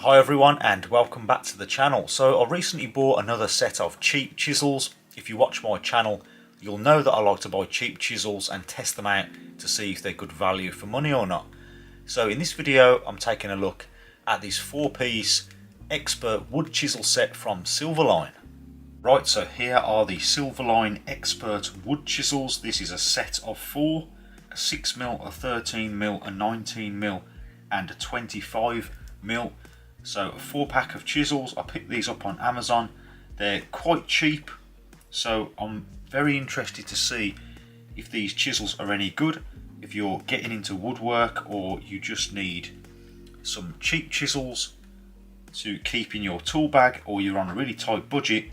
Hi everyone and welcome back to the channel. So I recently bought another set of cheap chisels. If you watch my channel you'll know that I like to buy cheap chisels and test them out to see if they're good value for money or not. So in this video I'm taking a look at this 4-piece expert wood chisel set from Silverline. Right, so here are the Silverline expert wood chisels. This is a set of 4, a 6mm, a 13mm, a 19mm and a 25mm. So a 4-pack of chisels. I picked these up on Amazon. They're quite cheap, so I'm very interested to see if these chisels are any good. If you're getting into woodwork or you just need some cheap chisels to keep in your tool bag, or you're on a really tight budget,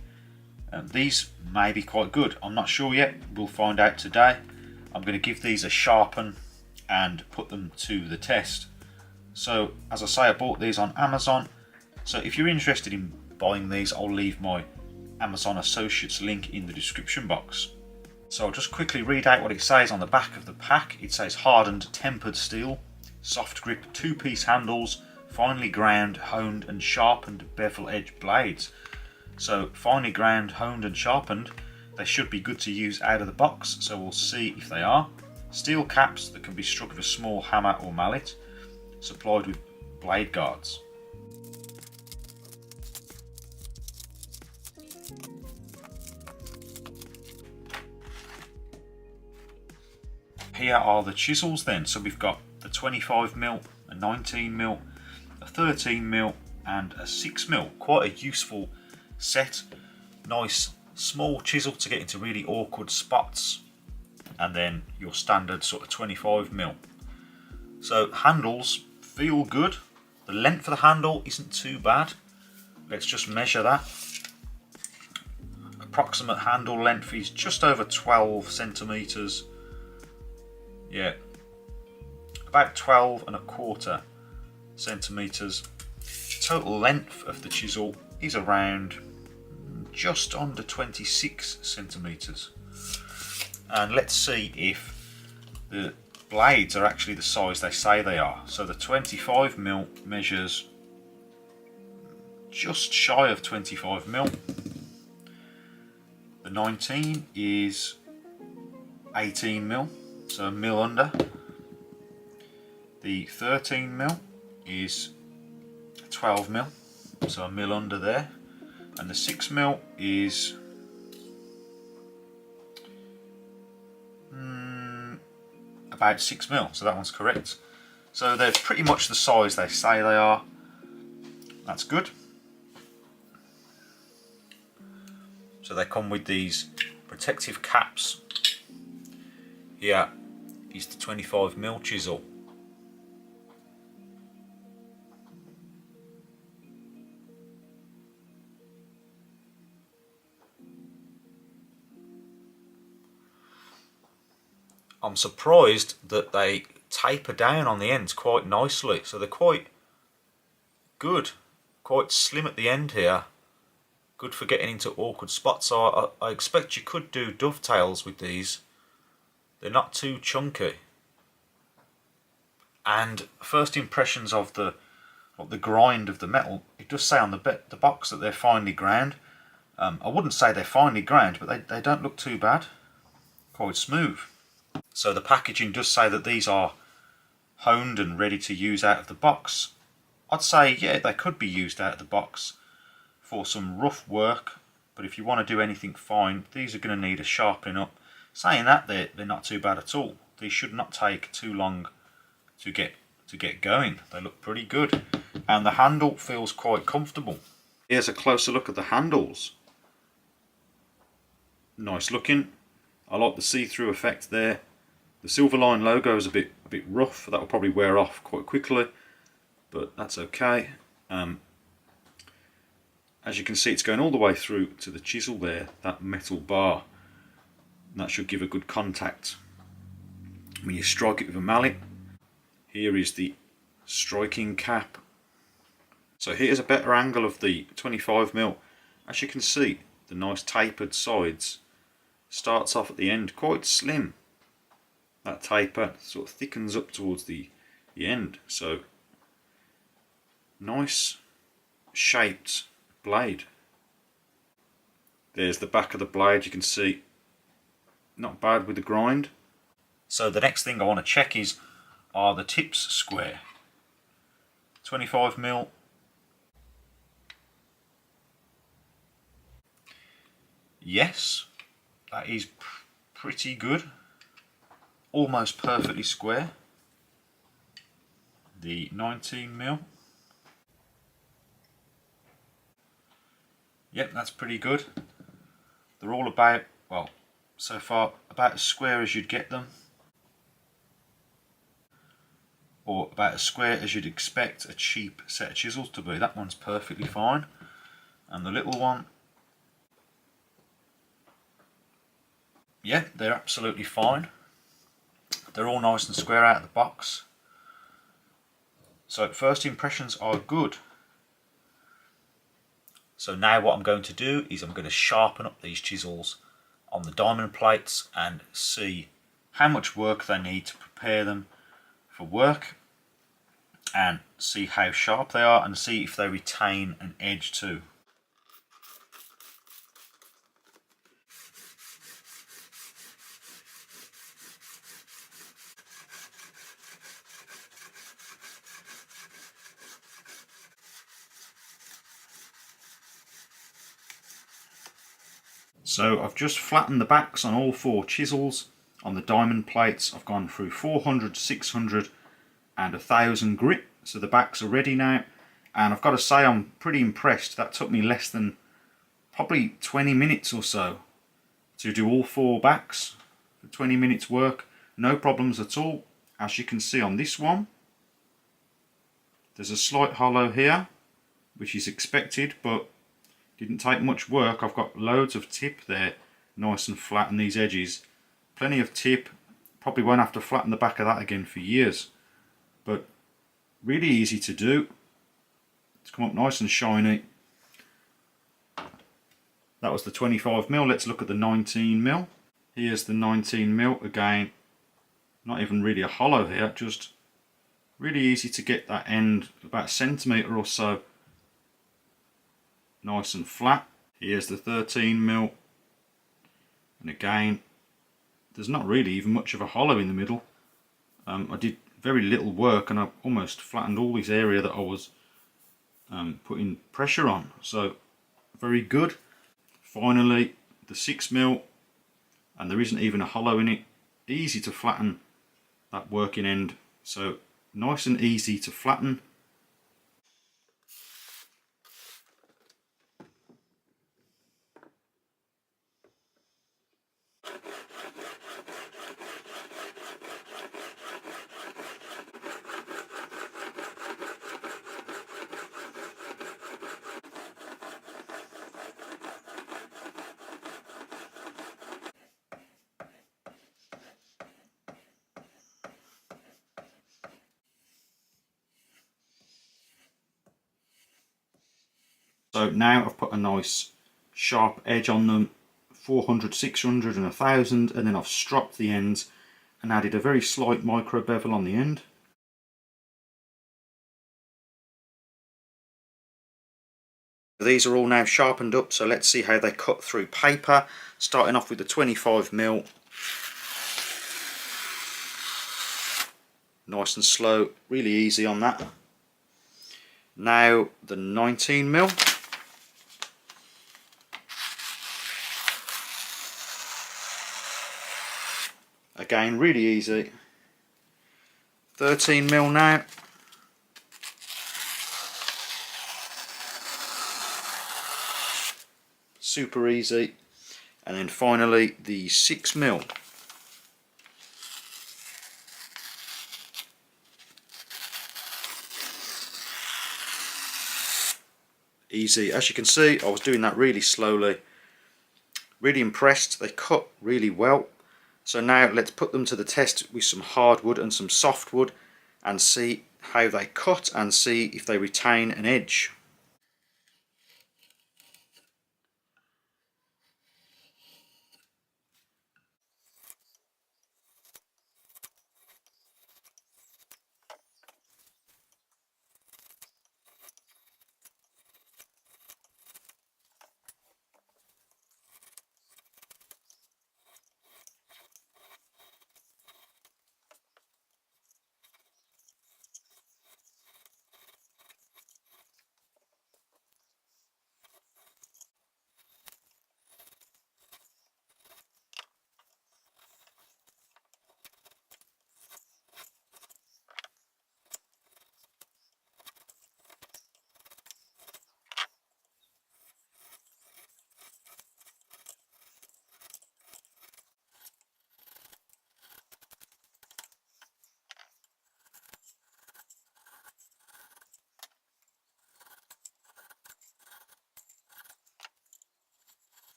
these may be quite good. I'm not sure yet. We'll find out today. I'm going to give these a sharpen and put them to the test. So as I say, I bought these on Amazon. So if you're interested in buying these, I'll leave my Amazon Associates link in the description box. So I'll just quickly read out what it says on the back of the pack. It says hardened tempered steel, soft grip 2-piece handles, finely ground, honed and sharpened bevel edge blades. So finely ground, honed and sharpened, they should be good to use out of the box, so we'll see if they are. Steel caps that can be struck with a small hammer or mallet, supplied with blade guards. Here are the chisels then. So we've got the 25mm, a 19mm, a 13mm and a 6mm. Quite a useful set. Nice small chisel to get into really awkward spots, and then your standard sort of 25mm. So handles feel good. The length of the handle isn't too bad. Let's just measure that. Approximate handle length is just over 12 centimeters. Yeah, about 12¼ centimeters. Total length of the chisel is around just under 26 centimeters. And let's see if the blades are actually the size they say they are. So the 25mm measures just shy of 25mm. The 19 is 18mm, so a mil under. The 13mm is 12mm, so a mil under there. And the 6mm is about 6mm, so that one's correct. So they're pretty much the size they say they are. That's good. So they come with these protective caps. Here is the 25mm chisel. I'm surprised that they taper down on the ends quite nicely, so they're quite good, quite slim at the end here, good for getting into awkward spots. So I expect you could do dovetails with these. They're not too chunky, and first impressions of the grind of the metal, it does say on the box that they're finely ground. I wouldn't say they're finely ground, but they don't look too bad, quite smooth. So the packaging does say that these are honed and ready to use out of the box. I'd say, yeah, they could be used out of the box for some rough work, but if you want to do anything fine, these are going to need a sharpening up. Saying that, they're not too bad at all. These should not take too long to get going. They look pretty good, and the handle feels quite comfortable. Here's a closer look at the handles. Nice looking. I like the see-through effect there. The Silverline logo is a bit rough. That will probably wear off quite quickly, but that's okay. As you can see, it's going all the way through to the chisel there, that metal bar. And that should give a good contact when you strike it with a mallet. Here is the striking cap. So here's a better angle of the 25mm. As you can see, the nice tapered sides starts off at the end quite slim. That taper sort of thickens up towards the end, so nice shaped blade. There's the back of the blade, you can see, not bad with the grind. So the next thing I want to check is, are the tips square? 25mm. Yes, that is pretty good. Almost perfectly square. The 19mm. Yep, that's pretty good. They're all about, well, so far about as square as you'd get them, or about as square as you'd expect a cheap set of chisels to be. That one's perfectly fine, and the little one, yeah, they're absolutely fine. They're all nice and square out of the box. So first impressions are good. So now what I'm going to do is I'm going to sharpen up these chisels on the diamond plates and see how much work they need to prepare them for work, and see how sharp they are, and see if they retain an edge too. So I've just flattened the backs on all 4 chisels. On the diamond plates I've gone through 400, 600 and 1000 grit, so the backs are ready now, and I've got to say I'm pretty impressed. That took me less than probably 20 minutes or so to do all 4 backs. For 20 minutes work, no problems at all. As you can see on this one, there's a slight hollow here, which is expected, but didn't take much work. I've got loads of tip there, nice and flat, and these edges, plenty of tip. Probably won't have to flatten the back of that again for years, but really easy to do. It's come up nice and shiny. That was the 25mm. Let's look at the 19mm. Here's the 19mm again. Not even really a hollow here, just really easy to get that end about a centimetre or so nice and flat. Here's the 13mm, and again there's not really even much of a hollow in the middle. I did very little work and I almost flattened all this area that I was putting pressure on, so very good. Finally the 6mm, and there isn't even a hollow in it. Easy to flatten that working end, so nice and easy to flatten. So now I've put a nice sharp edge on them, 400, 600 and 1000, and then I've stropped the ends and added a very slight micro bevel on the end. These are all now sharpened up, so let's see how they cut through paper, starting off with the 25mm. Nice and slow, really easy on that. Now the 19mm. Again, really easy. 13mm now. Super easy. And then finally the 6mm. Easy. As you can see, I was doing that really slowly. Really impressed. They cut really well. So now let's put them to the test with some hardwood and some softwood and see how they cut and see if they retain an edge.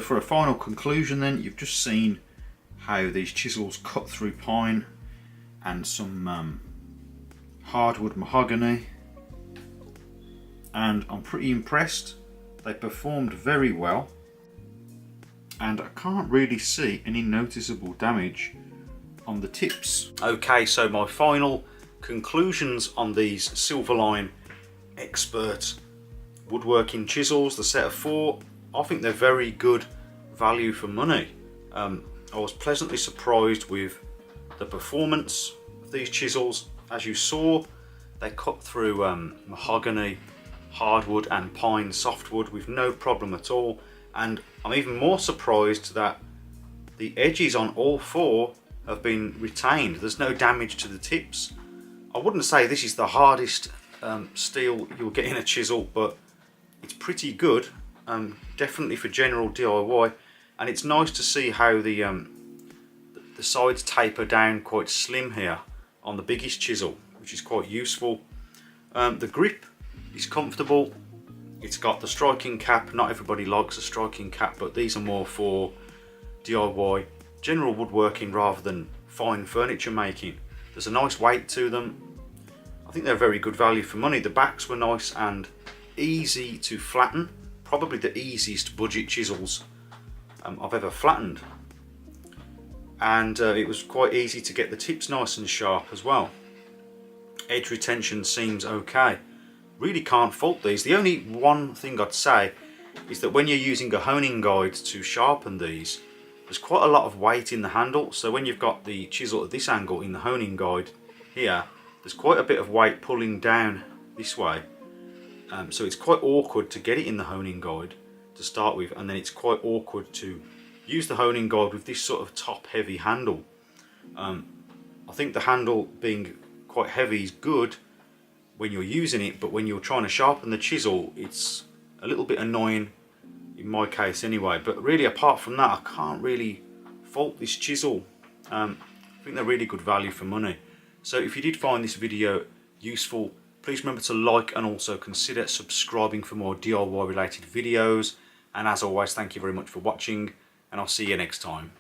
For a final conclusion then, you've just seen how these chisels cut through pine and some hardwood mahogany, and I'm pretty impressed. They performed very well, and I can't really see any noticeable damage on the tips. Okay, so my final conclusions on these Silverline Expert woodworking chisels, the set of 4, I think they're very good value for money. I was pleasantly surprised with the performance of these chisels. As you saw, they cut through mahogany, hardwood and pine softwood with no problem at all, and I'm even more surprised that the edges on all 4 have been retained. There's no damage to the tips. I wouldn't say this is the hardest steel you'll get in a chisel, but it's pretty good, definitely for general DIY. And it's nice to see how the sides taper down quite slim here on the biggest chisel, which is quite useful. The grip is comfortable. It's got the striking cap. Not everybody likes a striking cap, but these are more for DIY, general woodworking rather than fine furniture making. There's a nice weight to them. I think they're very good value for money. The backs were nice and easy to flatten. Probably the easiest budget chisels I've ever flattened. And it was quite easy to get the tips nice and sharp as well. Edge retention seems okay. Really can't fault these. The only one thing I'd say is that when you're using a honing guide to sharpen these, there's quite a lot of weight in the handle. So when you've got the chisel at this angle in the honing guide here, there's quite a bit of weight pulling down this way. So it's quite awkward to get it in the honing guide to start with, and then it's quite awkward to use the honing guide with this sort of top heavy handle. I think the handle being quite heavy is good when you're using it, but when you're trying to sharpen the chisel, it's a little bit annoying in my case anyway. But really, apart from that, I can't really fault this chisel. I think they're really good value for money. So if you did find this video useful, please remember to like and also consider subscribing for more DIY related videos. And as always, thank you very much for watching, and I'll see you next time.